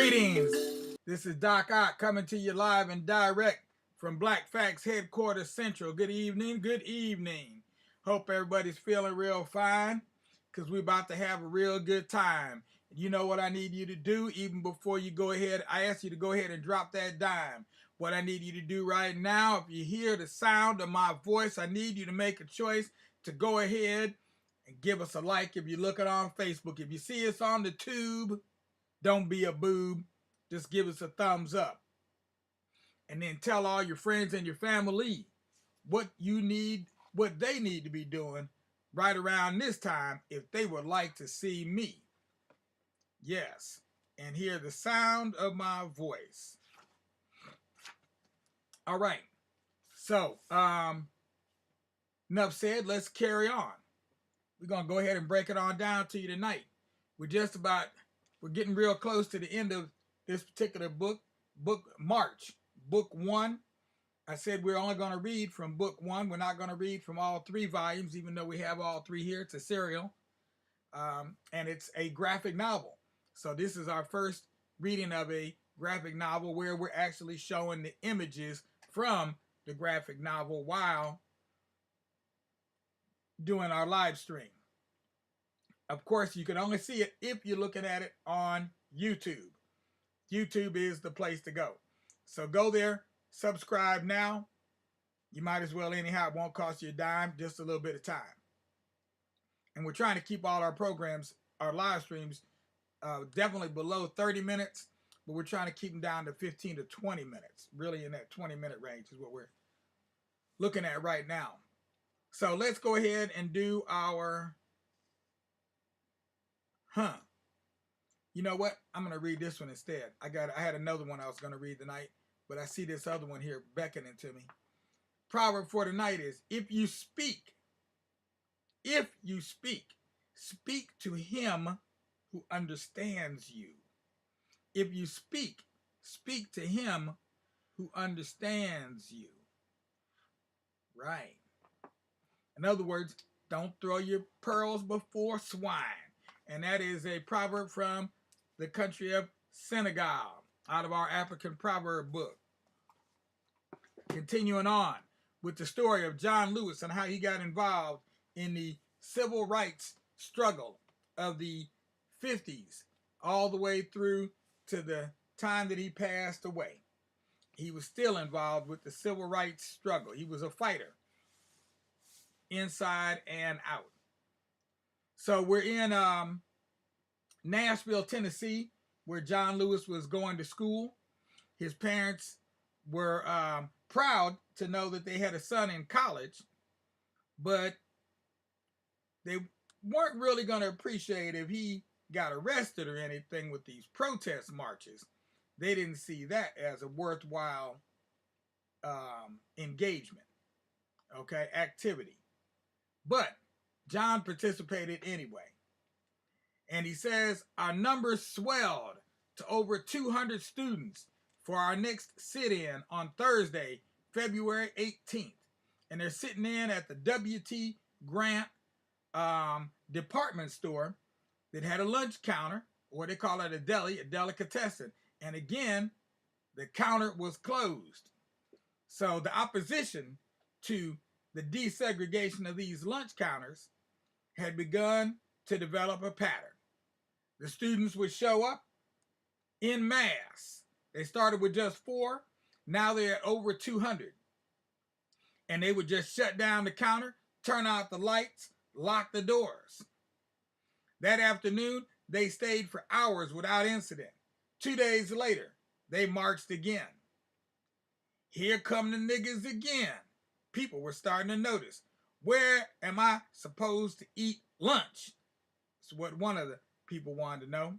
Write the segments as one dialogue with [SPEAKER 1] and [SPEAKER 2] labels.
[SPEAKER 1] Greetings. This is Doc Ock coming to you live and direct from Black Facts Headquarters Central. Good evening. Good evening. Hope everybody's feeling real fine because we're about to have a real good time. You know what I need you to do even before you go ahead. I ask you to go ahead and drop that dime. What I need you to do right now, if you hear the sound of my voice, I need you to make a choice to go ahead and give us a like if you're looking on Facebook. If you see us on the tube, don't be a boob. Just give us a thumbs up. And then tell all your friends and your family what you need, what they need to be doing right around this time if they would like to see me. Yes, and hear the sound of my voice. All right. So, enough said, let's carry on. We're going to go ahead and break it on down to you tonight. We're getting real close to the end of this particular book, March, book 1. I said we're only going to read from book 1. We're not going to read from all 3 volumes, even though we have all 3 here. It's a serial, and it's a graphic novel. So this is our first reading of a graphic novel where we're actually showing the images from the graphic novel while doing our live stream. Of course, you can only see it if you're looking at it on YouTube. YouTube is the place to go. So go there, subscribe now. You might as well anyhow. It won't cost you a dime, just a little bit of time. And we're trying to keep all our programs, our live streams, definitely below 30 minutes, but we're trying to keep them down to 15 to 20 minutes. Really in that 20-minute range is what we're looking at right now. So let's go ahead and do our You know what? I'm going to read this one instead. I had another one I was going to read tonight, but I see this other one here beckoning to me. Proverb for tonight is, if you speak, speak to him who understands you. If you speak to him who understands you. Right. In other words, don't throw your pearls before swine. And that is a proverb from the country of Senegal, out of our African proverb book. Continuing on with the story of John Lewis and how he got involved in the civil rights struggle of the 50s, all the way through to the time that he passed away. He was still involved with the civil rights struggle. He was a fighter, inside and out. So we're in Nashville, Tennessee, where John Lewis was going to school. His parents were proud to know that they had a son in college, but they weren't really going to appreciate if he got arrested or anything with these protest marches. They didn't see that as a worthwhile engagement, activity. But John participated anyway. And he says, our numbers swelled to over 200 students for our next sit-in on Thursday, February 18th. And they're sitting in at the W.T. Grant department store that had a lunch counter, or they call it a deli, a delicatessen. And again, the counter was closed. So the opposition to the desegregation of these lunch counters had begun to develop a pattern. The students would show up in mass. They started with just 4. Now they're at over 200. And they would just shut down the counter, turn out the lights, lock the doors. That afternoon, they stayed for hours without incident. 2 days later, they marched again. Here come the niggas again. People were starting to notice. Where am I supposed to eat lunch? That's what one of the people wanted to know.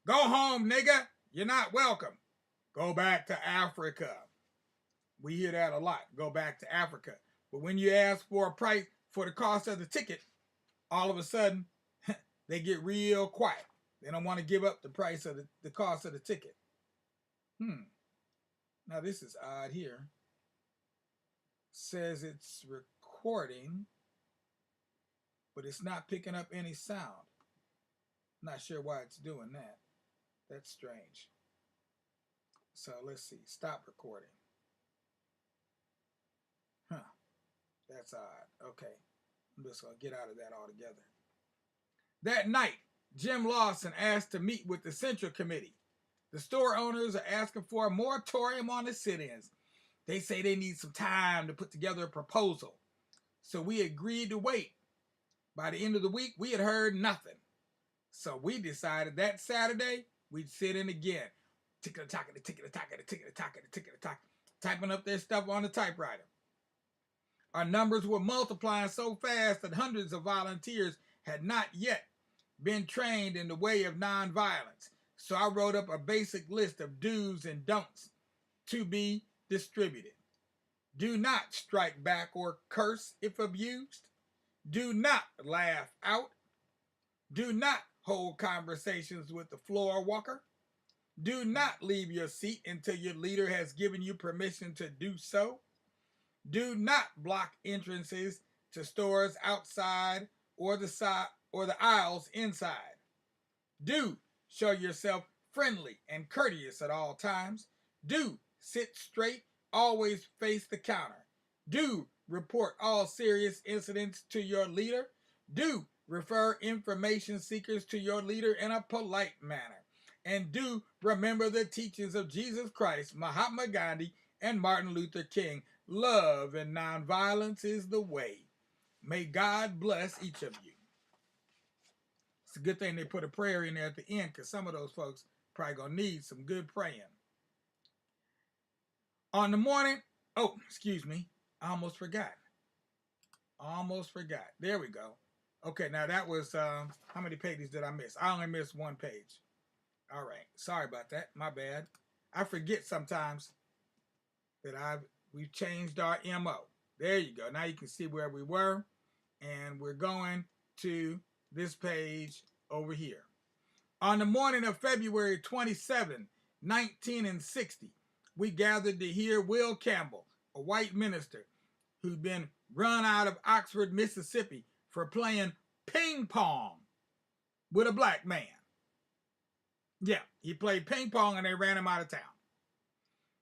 [SPEAKER 1] Go home, nigga. You're not welcome. Go back to Africa. We hear that a lot. Go back to Africa. But when you ask for a price for the cost of the ticket, all of a sudden, they get real quiet. They don't want to give up the price of the cost of the ticket. Now this is odd here. Says it's recording, but it's not picking up any sound. Not sure why it's doing that. That's strange. So let's see. Stop recording. Huh. That's odd. Okay. I'm just going to get out of that altogether. That night, Jim Lawson asked to meet with the Central Committee. The store owners are asking for a moratorium on the sit-ins. They say they need some time to put together a proposal. So we agreed to wait. By the end of the week, we had heard nothing. So we decided that Saturday, we'd sit in again. Tick-a-tock, tick-a-tock, tick-a-tock, tick-a-tock, typing up their stuff on the typewriter. Our numbers were multiplying so fast that hundreds of volunteers had not yet been trained in the way of nonviolence. So I wrote up a basic list of do's and don'ts to be distributed. Do not strike back or curse if abused. Do not laugh out. Do not hold conversations with the floor walker. Do not leave your seat until your leader has given you permission to do so. Do not block entrances to stores outside or the aisles inside. Do show yourself friendly and courteous at all times. Do sit straight, always face the counter. Do report all serious incidents to your leader. Do refer information seekers to your leader in a polite manner. And do remember the teachings of Jesus Christ, Mahatma Gandhi, and Martin Luther King. Love and nonviolence is the way. May God bless each of you. It's a good thing they put a prayer in there at the end, because some of those folks probably gonna need some good praying. On the morning, excuse me, I almost forgot. There we go. Okay, now that was, how many pages did I miss? I only missed one page. All right, sorry about that, my bad. I forget sometimes that we've changed our MO. There you go. Now you can see where we were, and we're going to this page over here. On the morning of February 27, 1960, we gathered to hear Will Campbell, a white minister who'd been run out of Oxford, Mississippi for playing ping pong with a black man. Yeah, he played ping pong and they ran him out of town.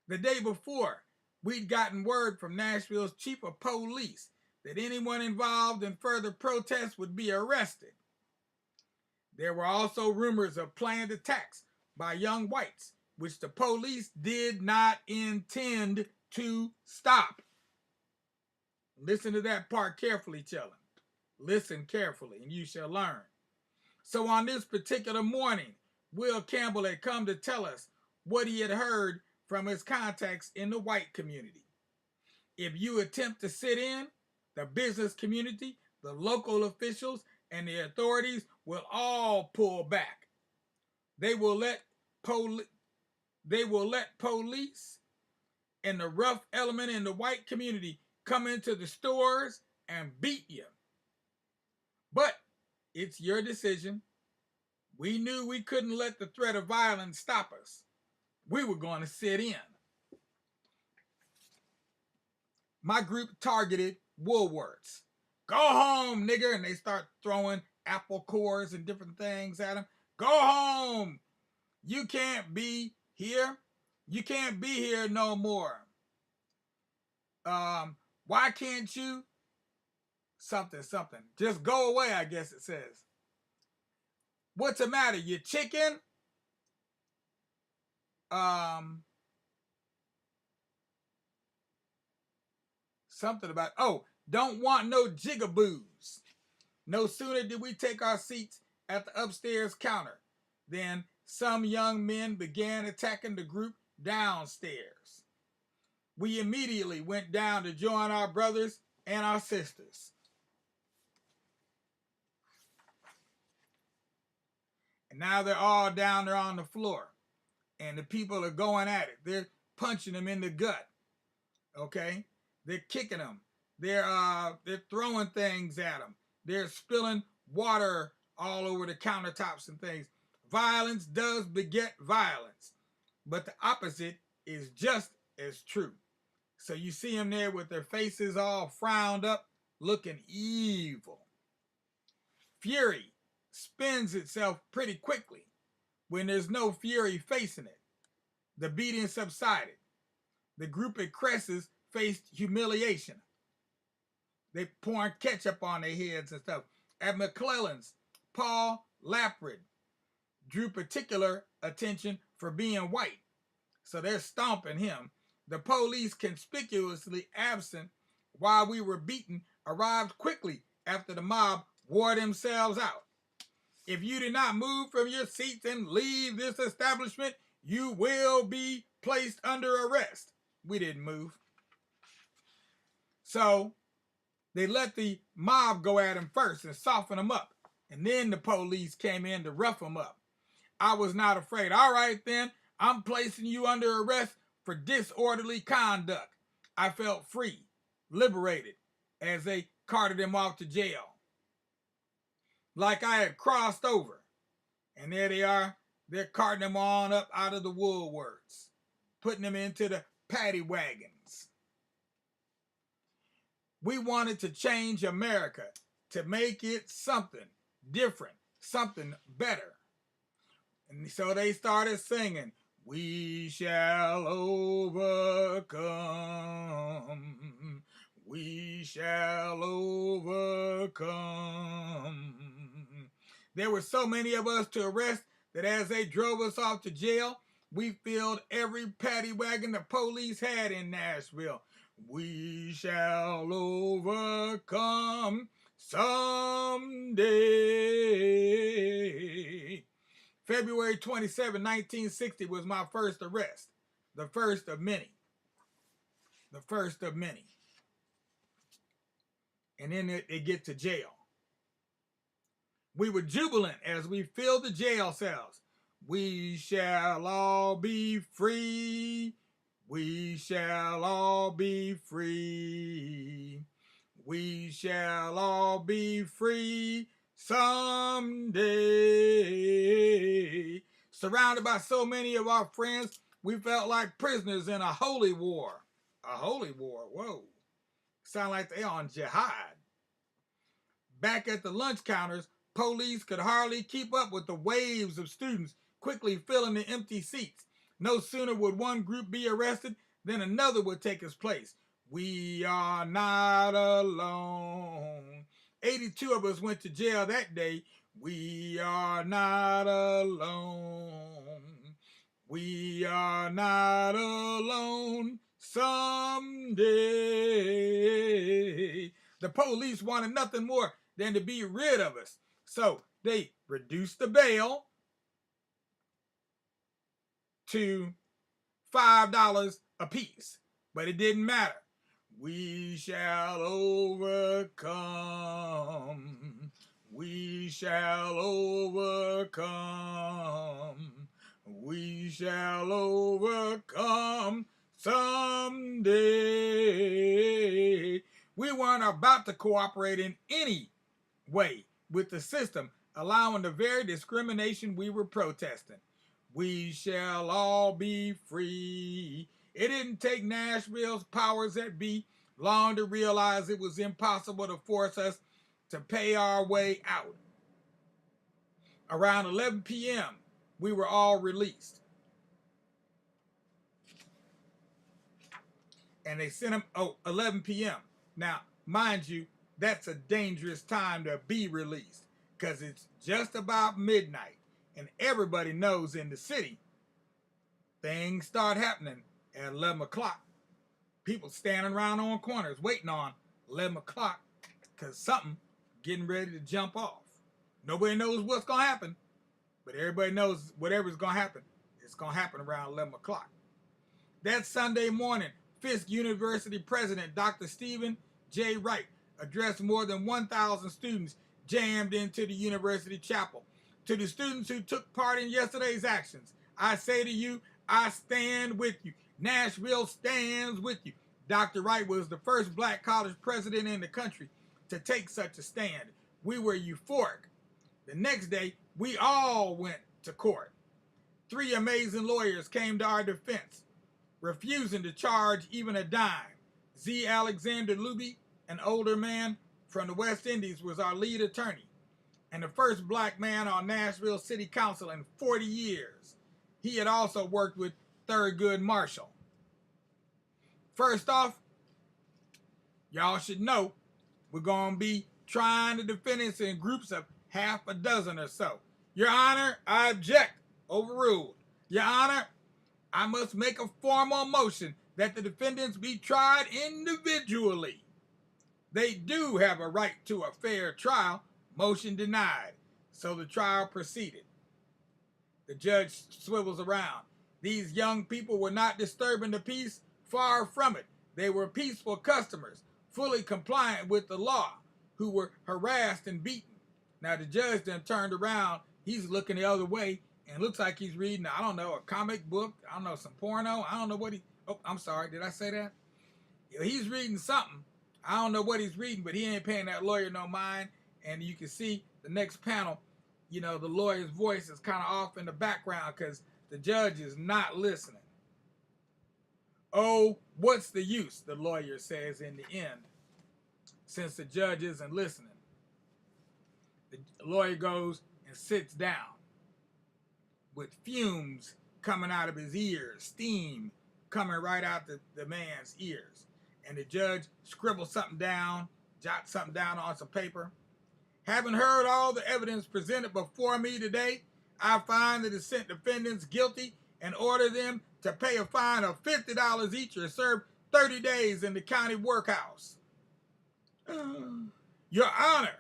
[SPEAKER 1] The day before, we'd gotten word from Nashville's chief of police that anyone involved in further protests would be arrested. There were also rumors of planned attacks by young whites, which the police did not intend to stop. Listen to that part carefully, children. Listen carefully, and you shall learn. So on this particular morning, Will Campbell had come to tell us what he had heard from his contacts in the white community. If you attempt to sit in, the business community, the local officials, and the authorities will all pull back. They will let police and the rough element in the white community come into the stores and beat you. But it's your decision. We knew we couldn't let the threat of violence stop us. We were going to sit in. My group targeted Woolworths. Go home, nigger. And they start throwing apple cores and different things at them. Go home. You can't be here. You can't be here no more. Why can't you? Something. Just go away, I guess it says. What's the matter? You chicken? Something about, don't want no jigaboos. No sooner did we take our seats at the upstairs counter than some young men began attacking the group downstairs. We immediately went down to join our brothers and our sisters. And now they're all down there on the floor. And the people are going at it. They're punching them in the gut. Okay? They're kicking them. They're throwing things at them. They're spilling water all over the countertops and things. Violence does beget violence. But the opposite is just as true. So you see them there with their faces all frowned up, looking evil. Fury spins itself pretty quickly when there's no fury facing it. The beating subsided. The group at Cress's faced humiliation. They pouring ketchup on their heads and stuff. At McClellan's, Paul Laprid drew particular attention for being white, so they're stomping him. The police, conspicuously absent while we were beaten, arrived quickly after the mob wore themselves out. If you do not move from your seats and leave this establishment, you will be placed under arrest. We didn't move. So they let the mob go at him first and soften him up. And then the police came in to rough him up. I was not afraid. All right, then, I'm placing you under arrest for disorderly conduct. I felt free, liberated, as they carted him off to jail. Like I had crossed over. And there they are. They're carting him on up out of the Woolworths, putting him into the paddy wagons. We wanted to change America, to make it something different, something better. And so they started singing, "We shall overcome. We shall overcome." There were so many of us to arrest that as they drove us off to jail, we filled every paddy wagon the police had in Nashville. We shall overcome someday. February 27, 1960 was my first arrest. The first of many. The first of many. And then they get to jail. We were jubilant as we filled the jail cells. We shall all be free. We shall all be free. We shall all be free someday. Surrounded by so many of our friends, we felt like prisoners in a holy war. A holy war, whoa. Sound like they on jihad. Back at the lunch counters, police could hardly keep up with the waves of students quickly filling the empty seats. No sooner would one group be arrested than another would take its place. We are not alone. 82 of us went to jail that day. We are not alone. We are not alone someday. The police wanted nothing more than to be rid of us. So they reduced the bail to $5 a piece. But it didn't matter. We shall overcome. We shall overcome. We shall overcome someday. We weren't about to cooperate in any way with the system, allowing the very discrimination we were protesting. We shall all be free. It didn't take Nashville's powers that be long to realize it was impossible to force us to pay our way out. Around 11 p.m., we were all released. And they sent them, 11 p.m. Now, mind you, that's a dangerous time to be released because it's just about midnight. And everybody knows in the city, things start happening at 11 o'clock. People standing around on corners waiting on 11 o'clock because something getting ready to jump off. Nobody knows what's going to happen, but everybody knows whatever's going to happen, it's going to happen around 11 o'clock. That Sunday morning, Fisk University President Dr. Stephen J. Wright addressed more than 1,000 students jammed into the university chapel. To the students who took part in yesterday's actions, I say to you, I stand with you. Nashville stands with you. Dr. Wright was the first black college president in the country to take such a stand. We were euphoric. The next day, we all went to court. 3 amazing lawyers came to our defense, refusing to charge even a dime. Z. Alexander Luby, an older man from the West Indies, was our lead attorney and the first black man on Nashville City Council in 40 years. He had also worked with Thurgood Marshall. First off, y'all should know we're going to be trying the defendants in groups of half a dozen or so. Your Honor, I object. Overruled. Your Honor, I must make a formal motion that the defendants be tried individually. They do have a right to a fair trial. Motion denied. So the trial proceeded. The judge swivels around. These young people were not disturbing the peace. Far from it. They were peaceful customers, fully compliant with the law, who were harassed and beaten. Now the judge then turned around. He's looking the other way and looks like he's reading, I don't know, a comic book. I don't know, some porno. I don't know what he... Oh, I'm sorry. Did I say that? He's reading something. I don't know what he's reading, but he ain't paying that lawyer no mind. And you can see the next panel, you know, the lawyer's voice is kind of off in the background because the judge is not listening. Oh, what's the use, the lawyer says in the end, since the judge isn't listening. The lawyer goes and sits down with fumes coming out of his ears, steam coming right out the man's ears. And the judge scribbles something down, jots something down on some paper. Having heard all the evidence presented before me today, I find the dissent defendants guilty and order them to pay a fine of $50 each or serve 30 days in the county workhouse. Your Honor,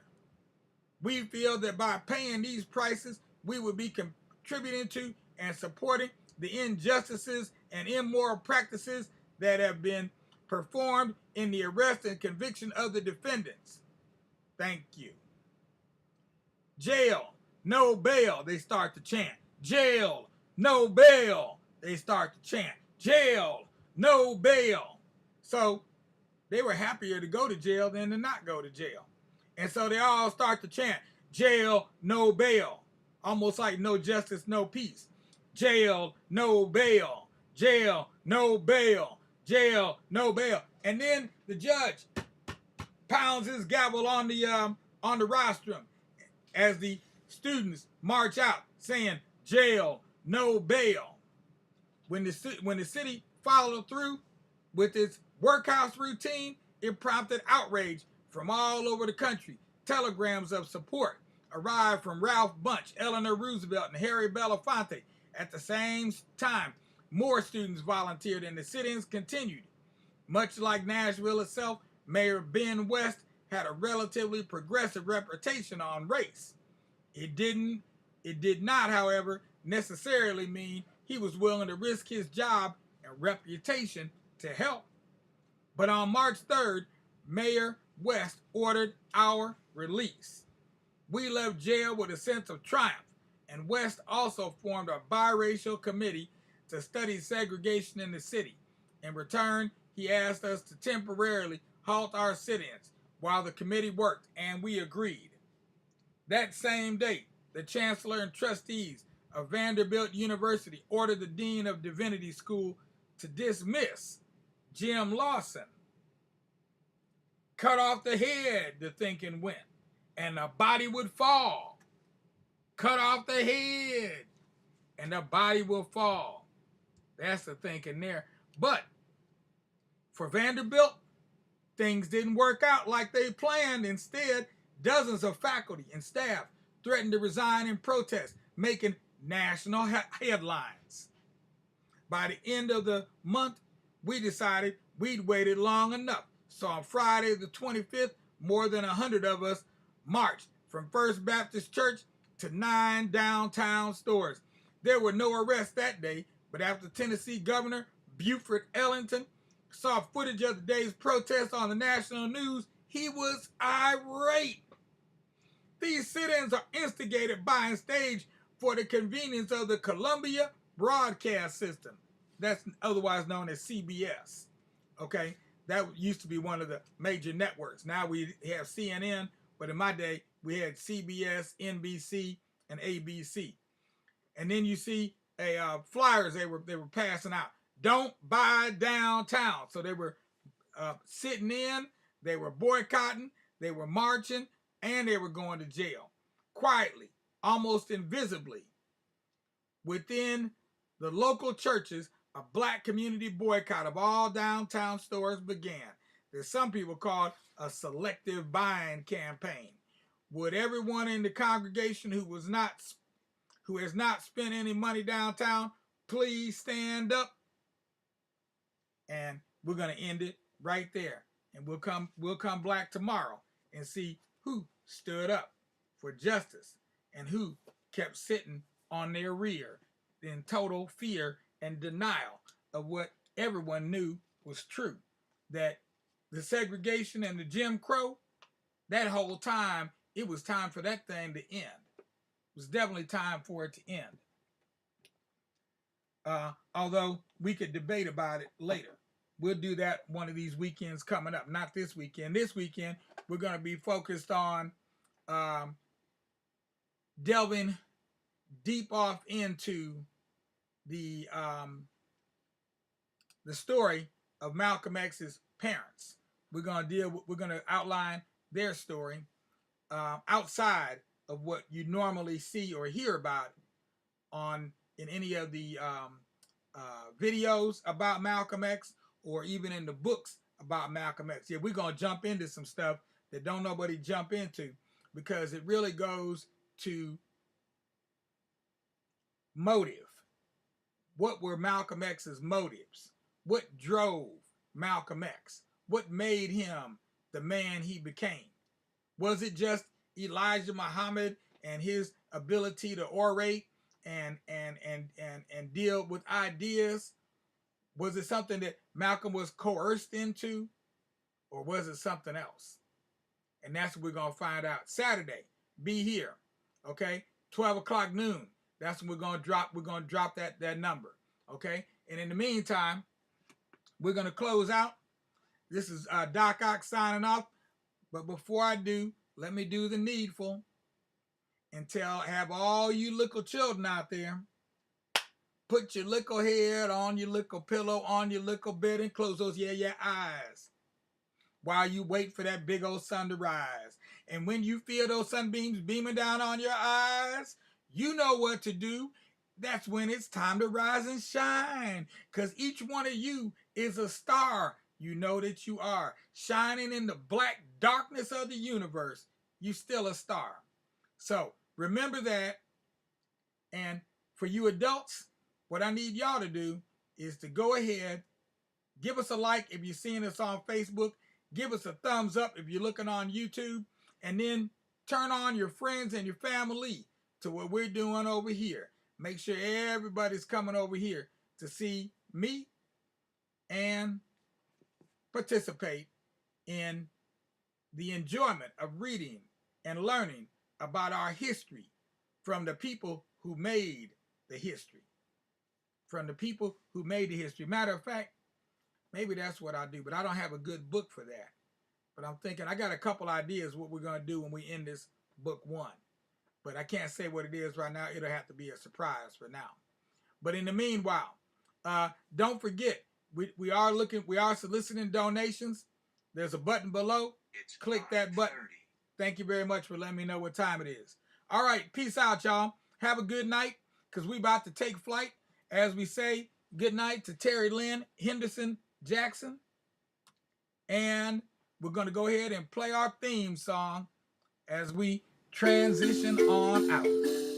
[SPEAKER 1] we feel that by paying these prices, we would be contributing to and supporting the injustices and immoral practices that have been performed in the arrest and conviction of the defendants. Thank you. Jail, no bail, they start to chant. Jail, no bail, they start to chant. Jail, no bail. So they were happier to go to jail than to not go to jail. And so they all start to chant, jail, no bail. Almost like no justice, no peace. Jail, no bail. Jail, no bail. Jail, no bail. And then the judge pounds his gavel on the rostrum as the students march out saying, jail, no bail. When the city followed through with its workhouse routine, it prompted outrage from all over the country. Telegrams of support arrived from Ralph Bunche, Eleanor Roosevelt, and Harry Belafonte. At the same time, more students volunteered and the sit-ins continued. Much like Nashville itself, Mayor Ben West had a relatively progressive reputation on race. It did not, however, necessarily mean he was willing to risk his job and reputation to help. But on March 3rd, Mayor West ordered our release. We left jail with a sense of triumph, and West also formed a biracial committee to study segregation in the city. In return, he asked us to temporarily halt our sit-ins while the committee worked, and we agreed. That same day, the chancellor and trustees of Vanderbilt University ordered the dean of Divinity School to dismiss Jim Lawson. Cut off the head, the thinking went, and the body would fall. Cut off the head, and the body will fall. That's the thinking there. But for Vanderbilt, things didn't work out like they planned. Instead, dozens of faculty and staff threatened to resign in protest, making national headlines. By the end of the month, we decided we'd waited long enough. So on Friday the 25th, more than 100 of us marched from First Baptist Church to 9 downtown stores. There were no arrests that day, but after Tennessee Governor Buford Ellington saw footage of the day's protest on the national news, he was irate. These sit-ins are instigated by and staged for the convenience of the Columbia Broadcast System. That's otherwise known as CBS. Okay, that used to be one of the major networks. Now we have CNN, but in my day, we had CBS, NBC, and ABC. And then you see flyers they were passing out. Don't buy downtown. So they were sitting in, they were boycotting, they were marching, and they were going to jail. Quietly, almost invisibly, within the local churches, a black community boycott of all downtown stores began. That some people called a selective buying campaign. Would everyone in the congregation who has not spent any money downtown please stand up? And we're gonna end it right there. And we'll come back tomorrow and see who stood up for justice and who kept sitting on their rear in total fear and denial of what everyone knew was true. That the segregation and the Jim Crow, that whole time, it was time for that thing to end. It was definitely time for it to end. Although we could debate about it later. We'll do that one of these weekends coming up. Not this weekend. This weekend, we're going to be focused on delving deep off into the story of Malcolm X's parents. We're going to outline their story outside of what you normally see or hear about in any of the videos about Malcolm X or even in the books about Malcolm X. Yeah, we're going to jump into some stuff that don't nobody jump into because it really goes to motive. What were Malcolm X's motives? What drove Malcolm X? What made him the man he became? Was it just Elijah Muhammad and his ability to orate and deal with ideas? Was it something that Malcolm was coerced into, or was it something else? And that's what we're gonna find out Saturday. Be here, okay? 12 o'clock noon. That's when we're gonna drop. We're gonna drop that number, okay? And in the meantime, we're gonna close out. This is Doc Ock signing off. But before I do, let me do the needful and have all you little children out there, put your little head on your little pillow, on your little bed, and close those eyes while you wait for that big old sun to rise. And when you feel those sunbeams beaming down on your eyes, you know what to do. That's when it's time to rise and shine, because each one of you is a star. You know that you are shining in the black darkness of the universe. You still a star. So remember that. And for you adults, what I need y'all to do is to go ahead, give us a like if you're seeing us on Facebook, give us a thumbs up if you're looking on YouTube, and then turn on your friends and your family to what we're doing over here. Make sure everybody's coming over here to see me and participate in the enjoyment of reading and learning about our history from the people who made the history. From the people who made the history. Matter of fact, maybe that's what I'll do, but I don't have a good book for that. But I'm thinking I got a couple ideas what we're going to do when we end this book one. But I can't say what it is right now. It'll have to be a surprise for now. But in the meanwhile, don't forget, we are soliciting donations. There's a button below. Click that button. Thank you very much for letting me know what time it is. All right, peace out, y'all. Have a good night, because we about to take flight. As we say, good night to Terry Lynn Henderson Jackson. And we're going to go ahead and play our theme song as we transition on out.